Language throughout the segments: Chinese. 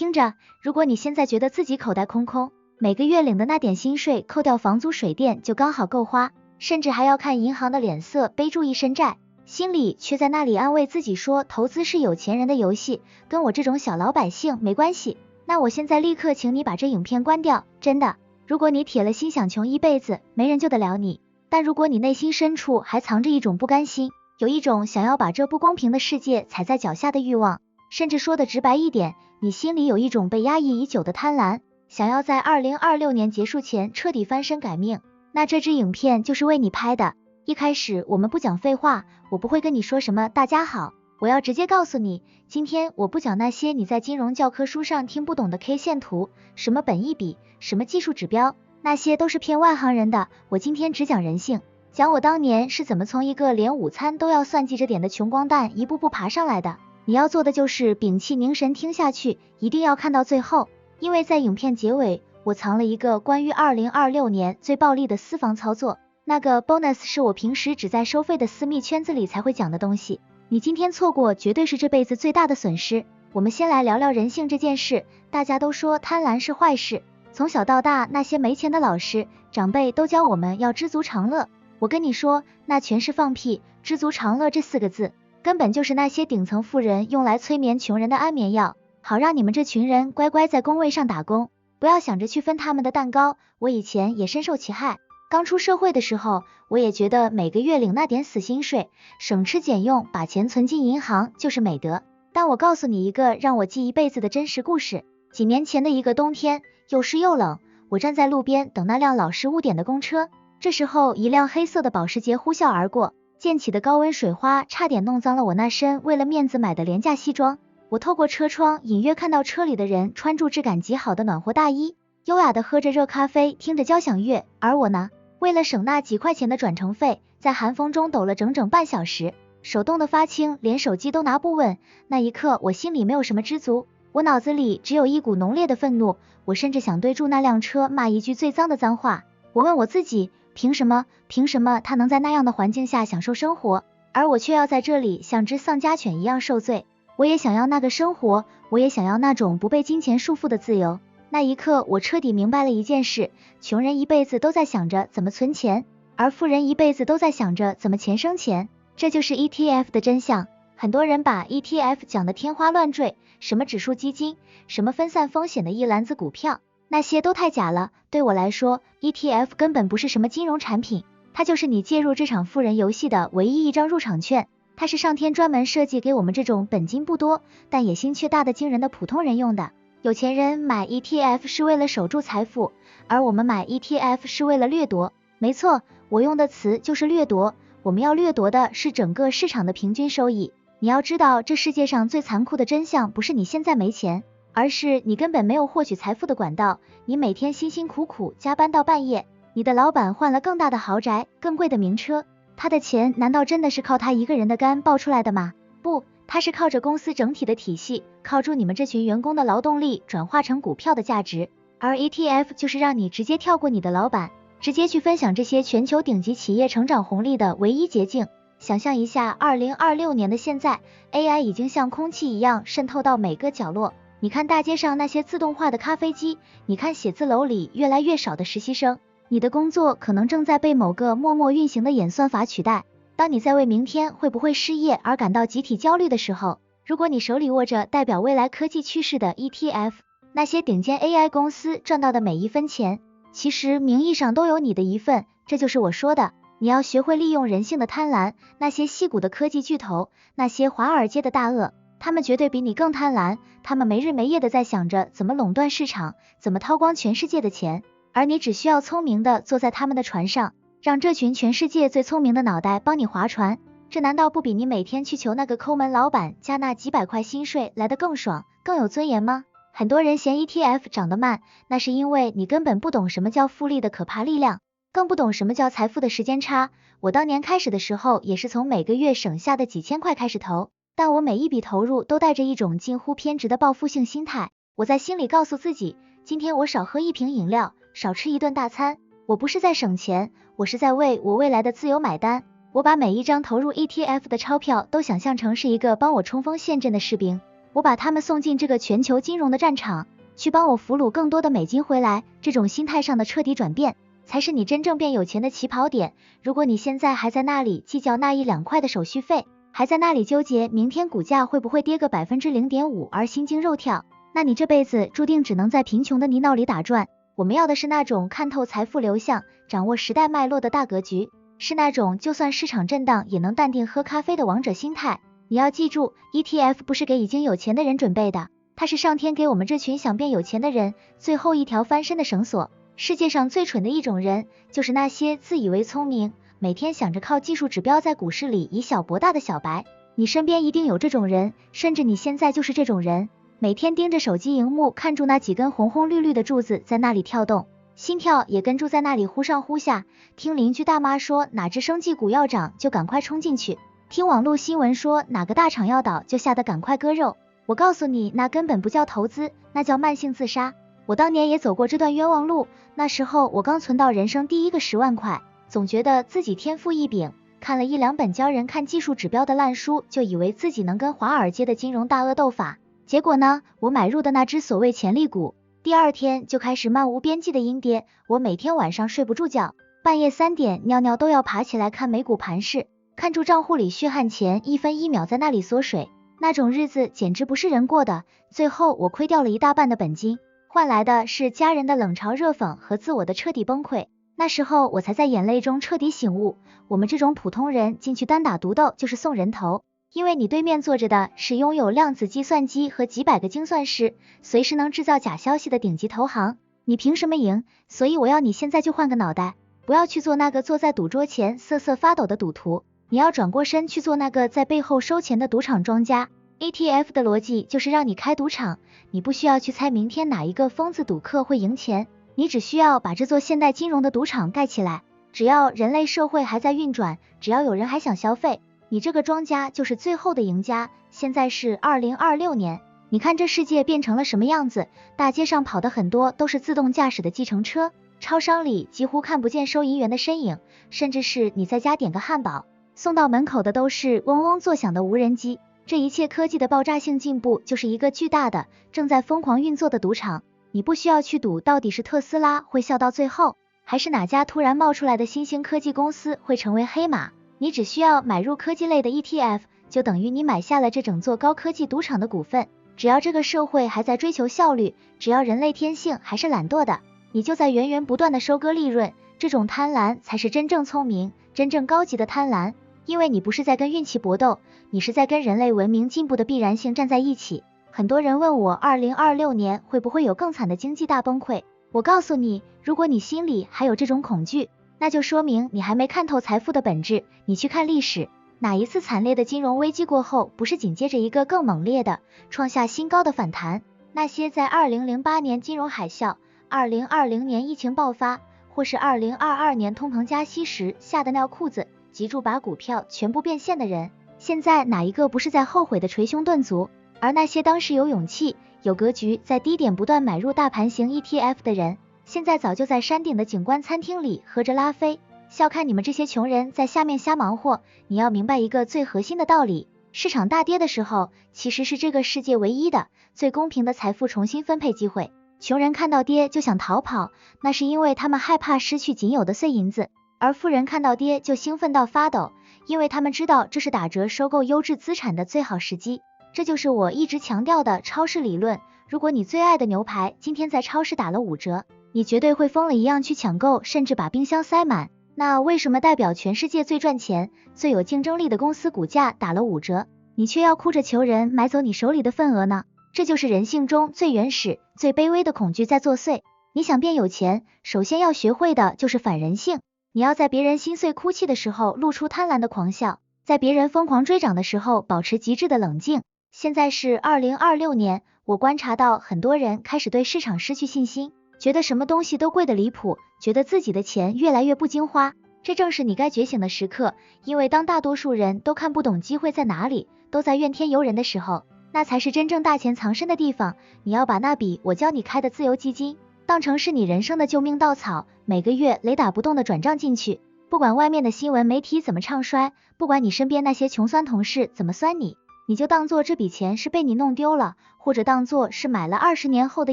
听着，如果你现在觉得自己口袋空空，每个月领的那点薪水扣掉房租水电就刚好够花，甚至还要看银行的脸色背住一身债，心里却在那里安慰自己说投资是有钱人的游戏，跟我这种小老百姓没关系，那我现在立刻请你把这影片关掉，真的。如果你铁了心想穷一辈子，没人救得了你，但如果你内心深处还藏着一种不甘心，有一种想要把这不公平的世界踩在脚下的欲望，甚至说的直白一点，你心里有一种被压抑已久的贪婪，想要在2026年结束前彻底翻身改命，那这支影片就是为你拍的。一开始我们不讲废话，我不会跟你说什么大家好，我要直接告诉你，今天我不讲那些你在金融教科书上听不懂的 K 线图，什么本益比，什么技术指标，那些都是骗外行人的，我今天只讲人性，讲我当年是怎么从一个连午餐都要算计着点的穷光蛋一步步爬上来的。你要做的就是屏气凝神听下去，一定要看到最后，因为在影片结尾，我藏了一个关于2026年最暴利的私房操作，那个 bonus 是我平时只在收费的私密圈子里才会讲的东西，你今天错过绝对是这辈子最大的损失。我们先来聊聊人性这件事，大家都说贪婪是坏事，从小到大那些没钱的老师长辈都教我们要知足常乐，我跟你说那全是放屁，知足常乐这4个字根本就是那些顶层富人用来催眠穷人的安眠药，好让你们这群人乖乖在工位上打工，不要想着去分他们的蛋糕。我以前也深受其害，刚出社会的时候，我也觉得每个月领那点死薪水，省吃俭用把钱存进银行就是美德。但我告诉你一个让我记一辈子的真实故事，几年前的一个冬天，又湿又冷，我站在路边等那辆老式污点的公车，这时候一辆黑色的保时捷呼啸而过，溅起的高温水花差点弄脏了我那身为了面子买的廉价西装。我透过车窗隐约看到车里的人穿着质感极好的暖和大衣，优雅的喝着热咖啡，听着交响乐，而我呢，为了省那几块钱的转乘费，在寒风中抖了整整半小时，手冻得发青，连手机都拿不稳。那一刻我心里没有什么知足，我脑子里只有一股浓烈的愤怒，我甚至想对住那辆车骂一句最脏的脏话。我问我自己，凭什么他能在那样的环境下享受生活，而我却要在这里像只丧家犬一样受罪。我也想要那个生活，我也想要那种不被金钱束缚的自由。那一刻我彻底明白了一件事，穷人一辈子都在想着怎么存钱，而富人一辈子都在想着怎么钱生钱，这就是 ETF 的真相。很多人把 ETF 讲得天花乱坠，什么指数基金，什么分散风险的一篮子股票，那些都太假了。对我来说， ETF 根本不是什么金融产品，它就是你介入这场富人游戏的唯一一张入场券，它是上天专门设计给我们这种本金不多但野心却大的惊人的普通人用的。有钱人买 ETF 是为了守住财富，而我们买 ETF 是为了掠夺。没错，我用的词就是掠夺，我们要掠夺的是整个市场的平均收益。你要知道，这世界上最残酷的真相不是你现在没钱，而是你根本没有获取财富的管道。你每天辛辛苦苦加班到半夜，你的老板换了更大的豪宅，更贵的名车，他的钱难道真的是靠他一个人的肝爆出来的吗？不，他是靠着公司整体的体系，靠住你们这群员工的劳动力转化成股票的价值。而 ETF 就是让你直接跳过你的老板，直接去分享这些全球顶级企业成长红利的唯一捷径。想象一下2026年的现在， AI 已经像空气一样渗透到每个角落，你看大街上那些自动化的咖啡机，你看写字楼里越来越少的实习生，你的工作可能正在被某个默默运行的演算法取代。当你在为明天会不会失业而感到集体焦虑的时候，如果你手里握着代表未来科技趋势的 ETF， 那些顶尖 AI 公司赚到的每一分钱，其实名义上都有你的一份。这就是我说的，你要学会利用人性的贪婪。那些矽谷的科技巨头，那些华尔街的大鳄，他们绝对比你更贪婪，他们没日没夜的在想着怎么垄断市场，怎么掏光全世界的钱，而你只需要聪明的坐在他们的船上，让这群全世界最聪明的脑袋帮你划船，这难道不比你每天去求那个抠门老板加那几百块薪水来得更爽，更有尊严吗？很多人嫌 ETF 涨得慢，那是因为你根本不懂什么叫复利的可怕力量，更不懂什么叫财富的时间差。我当年开始的时候也是从每个月省下的几千块开始投，但我每一笔投入都带着一种近乎偏执的报复性心态。我在心里告诉自己，今天我少喝一瓶饮料，少吃一顿大餐，我不是在省钱，我是在为我未来的自由买单。我把每一张投入 ETF 的钞票都想象成是一个帮我冲锋陷阵的士兵，我把他们送进这个全球金融的战场，去帮我俘虏更多的美金回来。这种心态上的彻底转变，才是你真正变有钱的起跑点。如果你现在还在那里计较那1-2块的手续费，还在那里纠结明天股价会不会跌个0.5%而心惊肉跳，那你这辈子注定只能在贫穷的泥淖里打转。我们要的是那种看透财富流向，掌握时代脉络的大格局，是那种就算市场震荡也能淡定喝咖啡的王者心态。你要记住， ETF 不是给已经有钱的人准备的，它是上天给我们这群想变有钱的人最后一条翻身的绳索。世界上最蠢的一种人，就是那些自以为聪明，每天想着靠技术指标在股市里以小博大的小白。你身边一定有这种人，甚至你现在就是这种人，每天盯着手机荧幕，看住那几根红红绿绿的柱子在那里跳动，心跳也跟住在那里忽上忽下，听邻居大妈说哪只生技股要涨就赶快冲进去，听网络新闻说哪个大厂要倒就吓得赶快割肉。我告诉你，那根本不叫投资，那叫慢性自杀。我当年也走过这段冤枉路，那时候我刚存到人生第一个10万块，总觉得自己天赋异禀，看了1-2本教人看技术指标的烂书，就以为自己能跟华尔街的金融大鳄斗法。结果呢，我买入的那只所谓潜力股，第2天就开始漫无边际的阴跌，我每天晚上睡不住觉，半夜3点尿尿都要爬起来看美股盘势，看住账户里血汗钱1分1秒在那里缩水，那种日子简直不是人过的。最后我亏掉了1大半的本金，换来的是家人的冷嘲热讽和自我的彻底崩溃。那时候我才在眼泪中彻底醒悟，我们这种普通人进去单打独斗就是送人头，因为你对面坐着的是拥有量子计算机和几百个精算师，随时能制造假消息的顶级投行，你凭什么赢？所以我要你现在就换个脑袋，不要去做那个坐在赌桌前瑟瑟发抖的赌徒，你要转过身去做那个在背后收钱的赌场庄家。ETF 的逻辑就是让你开赌场，你不需要去猜明天哪一个疯子赌客会赢钱，你只需要把这座现代金融的赌场盖起来，只要人类社会还在运转，只要有人还想消费，你这个庄家就是最后的赢家。现在是2026年，你看这世界变成了什么样子？大街上跑的很多都是自动驾驶的计程车，超商里几乎看不见收银员的身影，甚至是你在家点个汉堡，送到门口的都是嗡嗡作响的无人机。这一切科技的爆炸性进步，就是一个巨大的正在疯狂运作的赌场。你不需要去赌到底是特斯拉会笑到最后，还是哪家突然冒出来的新兴科技公司会成为黑马，你只需要买入科技类的 ETF， 就等于你买下了这整座高科技赌场的股份。只要这个社会还在追求效率，只要人类天性还是懒惰的，你就在源源不断的收割利润。这种贪婪才是真正聪明、真正高级的贪婪，因为你不是在跟运气搏斗，你是在跟人类文明进步的必然性站在一起。很多人问我2026年会不会有更惨的经济大崩溃，我告诉你，如果你心里还有这种恐惧，那就说明你还没看透财富的本质。你去看历史，哪一次惨烈的金融危机过后，不是紧接着一个更猛烈的创下新高的反弹？那些在2008年金融海啸、2020年疫情爆发，或是2022年通膨加息时吓得尿裤子，急住把股票全部变现的人，现在哪一个不是在后悔的捶胸顿足？而那些当时有勇气、有格局，在低点不断买入大盘型 ETF 的人，现在早就在山顶的景观餐厅里喝着拉菲，笑看你们这些穷人在下面瞎忙活。你要明白一个最核心的道理，市场大跌的时候，其实是这个世界唯一的、最公平的财富重新分配机会。穷人看到跌就想逃跑，那是因为他们害怕失去仅有的碎银子，而富人看到跌就兴奋到发抖，因为他们知道这是打折收购优质资产的最好时机。这就是我一直强调的超市理论，如果你最爱的牛排今天在超市打了5折，你绝对会疯了一样去抢购，甚至把冰箱塞满。那为什么代表全世界最赚钱、最有竞争力的公司股价打了5折，你却要哭着求人买走你手里的份额呢？这就是人性中最原始、最卑微的恐惧在作祟。你想变有钱，首先要学会的就是反人性。你要在别人心碎哭泣的时候露出贪婪的狂笑，在别人疯狂追涨的时候保持极致的冷静。现在是2026年，我观察到很多人开始对市场失去信心，觉得什么东西都贵得离谱，觉得自己的钱越来越不经花。这正是你该觉醒的时刻，因为当大多数人都看不懂机会在哪里，都在怨天尤人的时候，那才是真正大钱藏身的地方。你要把那笔我教你开的自由基金当成是你人生的救命稻草，每个月雷打不动的转账进去，不管外面的新闻媒体怎么唱衰，不管你身边那些穷酸同事怎么酸你，你就当做这笔钱是被你弄丢了，或者当做是买了20年后的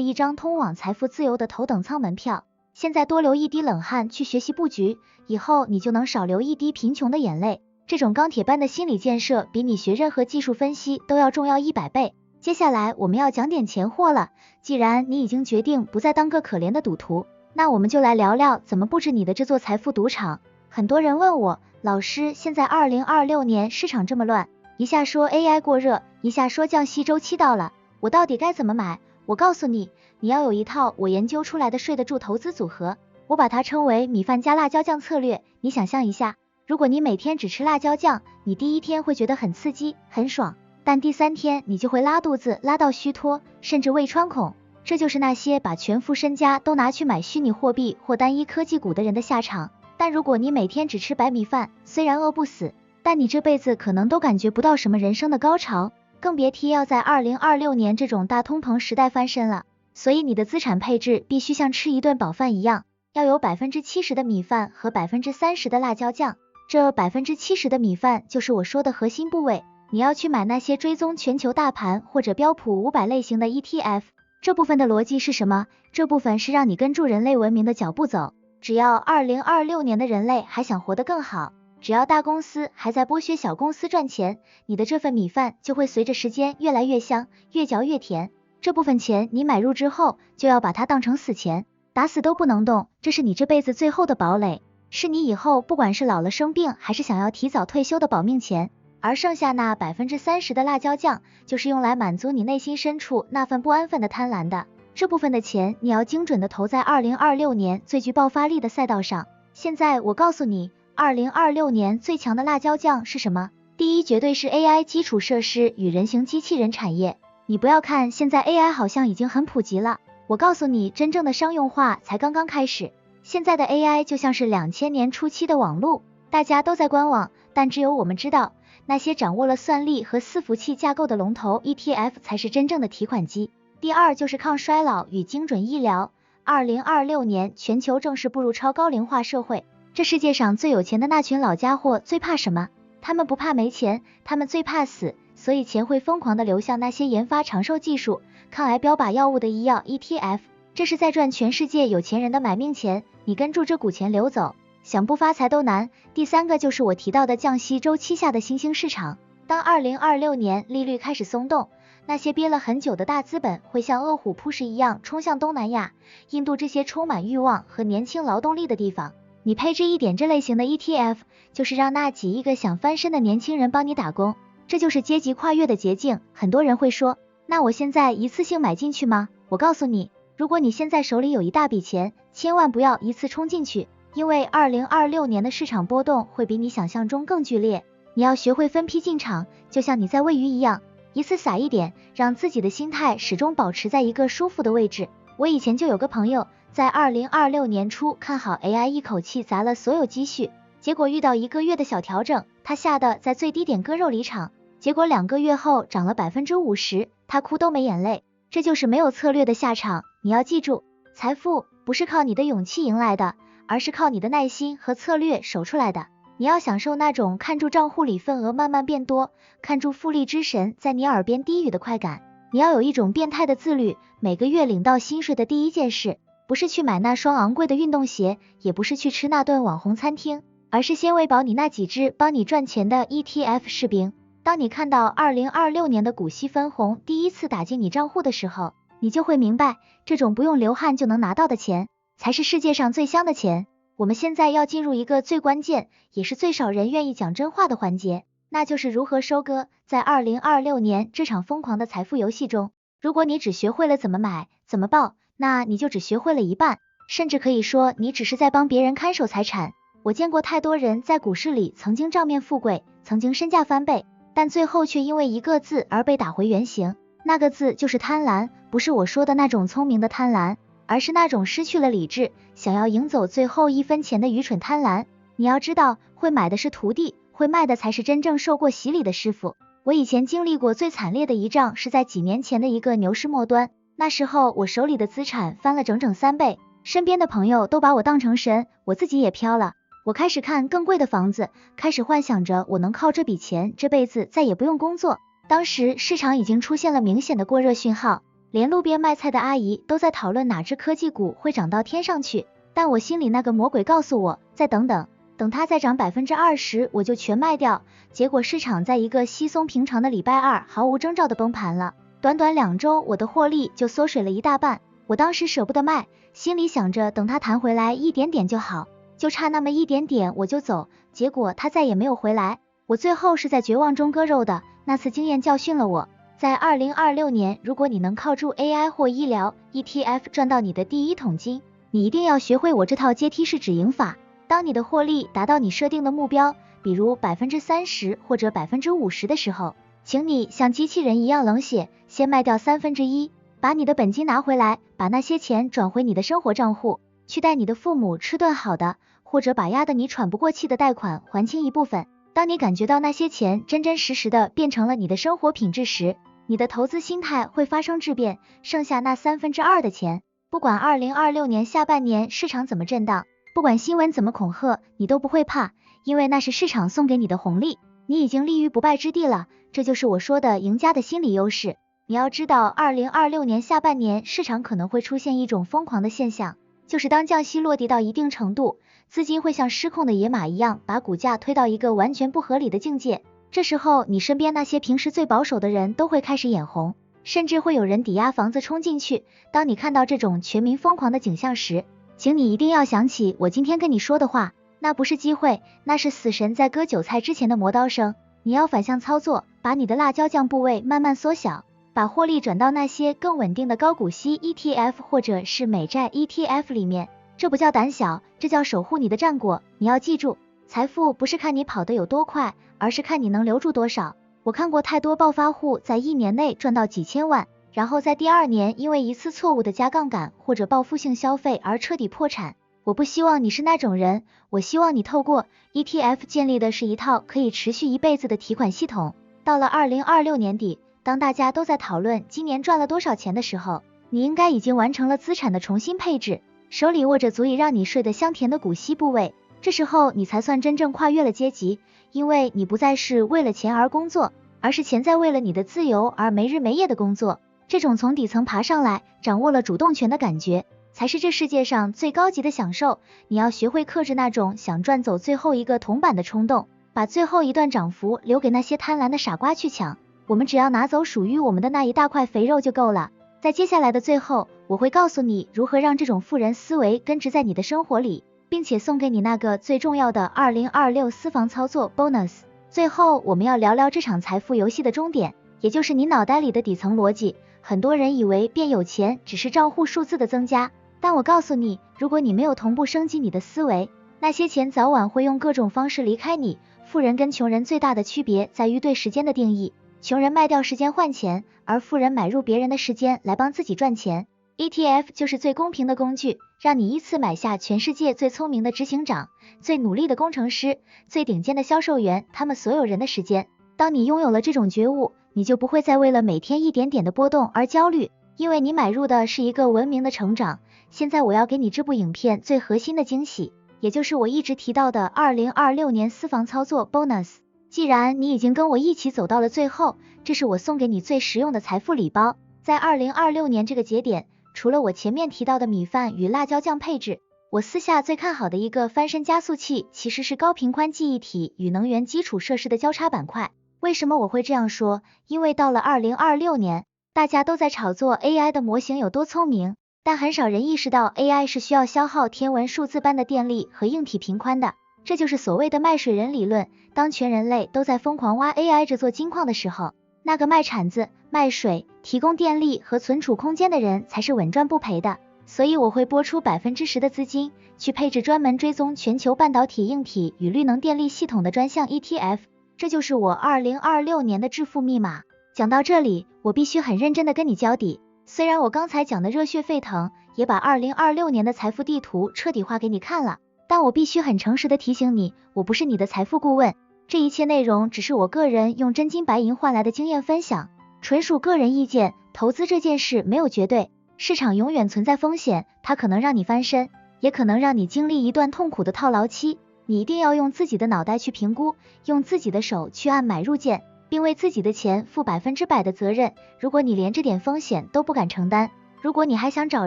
一张通往财富自由的头等舱门票。现在多流一滴冷汗去学习布局，以后你就能少流一滴贫穷的眼泪。这种钢铁般的心理建设比你学任何技术分析都要重要100倍。接下来我们要讲点钱货了，既然你已经决定不再当个可怜的赌徒，那我们就来聊聊怎么布置你的这座财富赌场。很多人问我，老师，现在2026年市场这么乱，一下说 AI 过热，一下说降息周期到了，我到底该怎么买？我告诉你，你要有一套我研究出来的睡得住投资组合，我把它称为米饭加辣椒酱策略。你想象一下，如果你每天只吃辣椒酱，你第一天会觉得很刺激很爽，但第3天你就会拉肚子，拉到虚脱，甚至胃穿孔。这就是那些把全副身家都拿去买虚拟货币或单一科技股的人的下场。但如果你每天只吃白米饭，虽然饿不死，但你这辈子可能都感觉不到什么人生的高潮，更别提要在2026年这种大通膨时代翻身了。所以你的资产配置必须像吃一顿饱饭一样，要有70%的米饭和30%的辣椒酱。这70%的米饭就是我说的核心部位，你要去买那些追踪全球大盘或者标普500类型的 ETF。这部分的逻辑是什么？这部分是让你跟住人类文明的脚步走。只要2026年的人类还想活得更好，只要大公司还在剥削小公司赚钱，你的这份米饭就会随着时间越来越香，越嚼越甜。这部分钱你买入之后，就要把它当成死钱，打死都不能动，这是你这辈子最后的堡垒，是你以后不管是老了生病还是想要提早退休的保命钱。而剩下那30%的辣椒酱，就是用来满足你内心深处那份不安分的贪婪的。这部分的钱你要精准的投在2026年最具爆发力的赛道上。现在我告诉你，2026年最强的辣椒酱是什么？第一，绝对是 AI 基础设施与人形机器人产业。你不要看现在 AI 好像已经很普及了，我告诉你，真正的商用化才刚刚开始。现在的 AI 就像是2000年初期的网络，大家都在观望，但只有我们知道，那些掌握了算力和伺服器架构的龙头 ETF 才是真正的提款机。第二就是抗衰老与精准医疗。2026年全球正式步入超高龄化社会，这世界上最有钱的那群老家伙最怕什么？他们不怕没钱，他们最怕死，所以钱会疯狂的流向那些研发长寿技术、抗癌标靶药物的医药 ETF， 这是在赚全世界有钱人的买命钱，你跟住这股钱流走，想不发财都难。第三个就是我提到的降息周期下的新兴市场。当2026年利率开始松动，那些憋了很久的大资本会像饿虎扑食一样冲向东南亚、印度这些充满欲望和年轻劳动力的地方。你配置一点这类型的 ETF， 就是让那几亿个想翻身的年轻人帮你打工，这就是阶级跨越的捷径。很多人会说，那我现在一次性买进去吗？我告诉你，如果你现在手里有一大笔钱，千万不要一次冲进去，因为2026年的市场波动会比你想象中更剧烈。你要学会分批进场，就像你在喂鱼一样，一次撒一点，让自己的心态始终保持在一个舒服的位置。我以前就有个朋友，在2026年初看好 AI， 一口气砸了所有积蓄，结果遇到1个月的小调整，他吓得在最低点割肉离场，结果2个月后涨了 50%， 他哭都没眼泪。这就是没有策略的下场。你要记住，财富不是靠你的勇气赢来的，而是靠你的耐心和策略守出来的。你要享受那种看住账户里份额慢慢变多，看住复利之神在你耳边低语的快感。你要有一种变态的自律，每个月领到薪水的第一件事，不是去买那双昂贵的运动鞋，也不是去吃那顿网红餐厅，而是先喂饱你那几只帮你赚钱的 ETF 士兵。当你看到2026年的股息分红第一次打进你账户的时候，你就会明白，这种不用流汗就能拿到的钱，才是世界上最香的钱。我们现在要进入一个最关键，也是最少人愿意讲真话的环节，那就是如何收割。在2026年这场疯狂的财富游戏中，如果你只学会了怎么买、怎么报，那你就只学会了一半，甚至可以说你只是在帮别人看守财产。我见过太多人在股市里曾经账面富贵，曾经身价翻倍，但最后却因为一个字而被打回原形，那个字就是贪婪。不是我说的那种聪明的贪婪，而是那种失去了理智，想要赢走最后1分钱的愚蠢贪婪。你要知道，会买的是徒弟，会卖的才是真正受过洗礼的师傅。我以前经历过最惨烈的一仗，是在几年前的一个牛市末端，那时候我手里的资产翻了整整3倍，身边的朋友都把我当成神，我自己也飘了。我开始看更贵的房子，开始幻想着我能靠这笔钱这辈子再也不用工作。当时市场已经出现了明显的过热讯号，连路边卖菜的阿姨都在讨论哪只科技股会涨到天上去，但我心里那个魔鬼告诉我，再等等，等它再涨20%，我就全卖掉。结果市场在一个稀松平常的礼拜二毫无征兆的崩盘了，短短2周我的获利就缩水了一大半。我当时舍不得卖，心里想着等它弹回来一点点就好，就差那么一点点我就走，结果它再也没有回来，我最后是在绝望中割肉的。那次经验教训了我，在2026年，如果你能靠住 AI 或医疗 ETF 赚到你的第一桶金，你一定要学会我这套阶梯式止盈法。当你的获利达到你设定的目标，比如30%或者50%的时候，请你像机器人一样冷血，先卖掉1/3，把你的本金拿回来，把那些钱转回你的生活账户，去带你的父母吃顿好的，或者把压得你喘不过气的贷款还清一部分。当你感觉到那些钱真真实实的变成了你的生活品质时，你的投资心态会发生质变，剩下那2/3的钱，不管2026年下半年市场怎么震荡，不管新闻怎么恐吓，你都不会怕，因为那是市场送给你的红利，你已经立于不败之地了。这就是我说的赢家的心理优势。你要知道2026年下半年市场可能会出现一种疯狂的现象，就是当降息落地到一定程度，资金会像失控的野马一样把股价推到一个完全不合理的境界，这时候你身边那些平时最保守的人都会开始眼红，甚至会有人抵押房子冲进去。当你看到这种全民疯狂的景象时，请你一定要想起我今天跟你说的话，那不是机会，那是死神在割韭菜之前的磨刀声。你要反向操作，把你的辣椒酱部位慢慢缩小，把获利转到那些更稳定的高股息 ETF 或者是美债 ETF 里面，这不叫胆小，这叫守护你的战果。你要记住，财富不是看你跑得有多快，而是看你能留住多少。我看过太多暴发户在1年内赚到几千万，然后在第2年因为一次错误的加杠杆或者报复性消费而彻底破产。我不希望你是那种人，我希望你透过 ETF 建立的是一套可以持续一辈子的提款系统。到了2026年底，当大家都在讨论今年赚了多少钱的时候，你应该已经完成了资产的重新配置，手里握着足以让你睡得香甜的股息部位，这时候你才算真正跨越了阶级，因为你不再是为了钱而工作，而是钱在为了你的自由而没日没夜的工作。这种从底层爬上来，掌握了主动权的感觉，才是这世界上最高级的享受。你要学会克制那种想赚走最后一个铜板的冲动，把最后一段涨幅留给那些贪婪的傻瓜去抢，我们只要拿走属于我们的那一大块肥肉就够了。在接下来的最后，我会告诉你如何让这种富人思维根植在你的生活里，并且送给你那个最重要的2026私房操作 bonus。 最后我们要聊聊这场财富游戏的终点，也就是你脑袋里的底层逻辑。很多人以为变有钱只是账户数字的增加，但我告诉你，如果你没有同步升级你的思维，那些钱早晚会用各种方式离开你。富人跟穷人最大的区别在于对时间的定义，穷人卖掉时间换钱，而富人买入别人的时间来帮自己赚钱。 ETF 就是最公平的工具，让你依次买下全世界最聪明的执行长、最努力的工程师、最顶尖的销售员，他们所有人的时间。当你拥有了这种觉悟，你就不会再为了每天一点点的波动而焦虑，因为你买入的是一个文明的成长。现在我要给你这部影片最核心的惊喜，也就是我一直提到的2026年私房操作 bonus。 既然你已经跟我一起走到了最后，这是我送给你最实用的财富礼包。在2026年这个节点，除了我前面提到的米饭与辣椒酱配置，我私下最看好的一个翻身加速器其实是高频宽记忆体与能源基础设施的交叉板块。为什么我会这样说？因为到了2026年，大家都在炒作 AI 的模型有多聪明，但很少人意识到 AI 是需要消耗天文数字般的电力和硬体频宽的。这就是所谓的卖水人理论。当全人类都在疯狂挖 AI 这座金矿的时候，那个卖铲子、卖水、提供电力和存储空间的人才是稳赚不赔的。所以我会拨出10%的资金去配置专门追踪全球半导体硬体与绿能电力系统的专项 ETF， 这就是我2026年的致富密码。讲到这里，我必须很认真的跟你交底，虽然我刚才讲的热血沸腾，也把2026年的财富地图彻底画给你看了，但我必须很诚实的提醒你，我不是你的财富顾问，这一切内容只是我个人用真金白银换来的经验分享，纯属个人意见。投资这件事没有绝对，市场永远存在风险，它可能让你翻身，也可能让你经历一段痛苦的套牢期。你一定要用自己的脑袋去评估，用自己的手去按买入键。并为自己的钱负100%的责任。如果你连这点风险都不敢承担，如果你还想找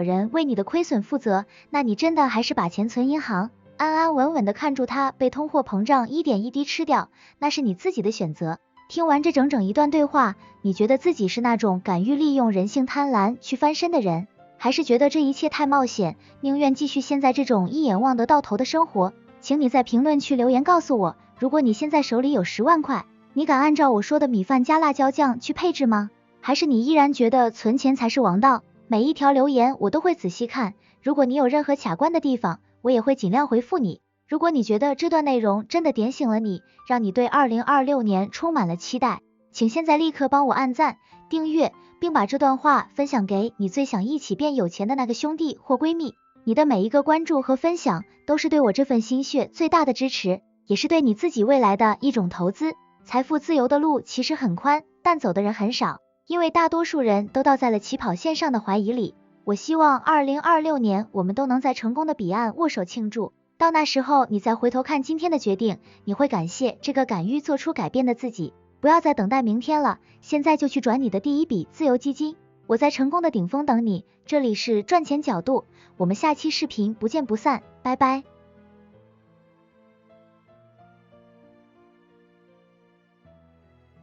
人为你的亏损负责，那你真的还是把钱存银行，安安稳稳的看住它被通货膨胀一点一滴吃掉，那是你自己的选择。听完这整整一段对话，你觉得自己是那种敢于利用人性贪婪去翻身的人，还是觉得这一切太冒险，宁愿继续现在这种一眼望得到头的生活？请你在评论区留言告诉我，如果你现在手里有10万块，你敢按照我说的米饭加辣椒酱去配置吗？还是你依然觉得存钱才是王道？每一条留言我都会仔细看，如果你有任何卡关的地方，我也会尽量回复你。如果你觉得这段内容真的点醒了你，让你对2026年充满了期待，请现在立刻帮我按赞、订阅，并把这段话分享给你最想一起变有钱的那个兄弟或闺蜜。你的每一个关注和分享都是对我这份心血最大的支持，也是对你自己未来的一种投资。财富自由的路其实很宽，但走的人很少，因为大多数人都倒在了起跑线上的怀疑里。我希望2026年我们都能在成功的彼岸握手庆祝，到那时候你再回头看今天的决定，你会感谢这个敢于做出改变的自己。不要再等待明天了，现在就去转你的第一笔自由基金。我在成功的顶峰等你，这里是赚钱角度，我们下期视频不见不散，拜拜。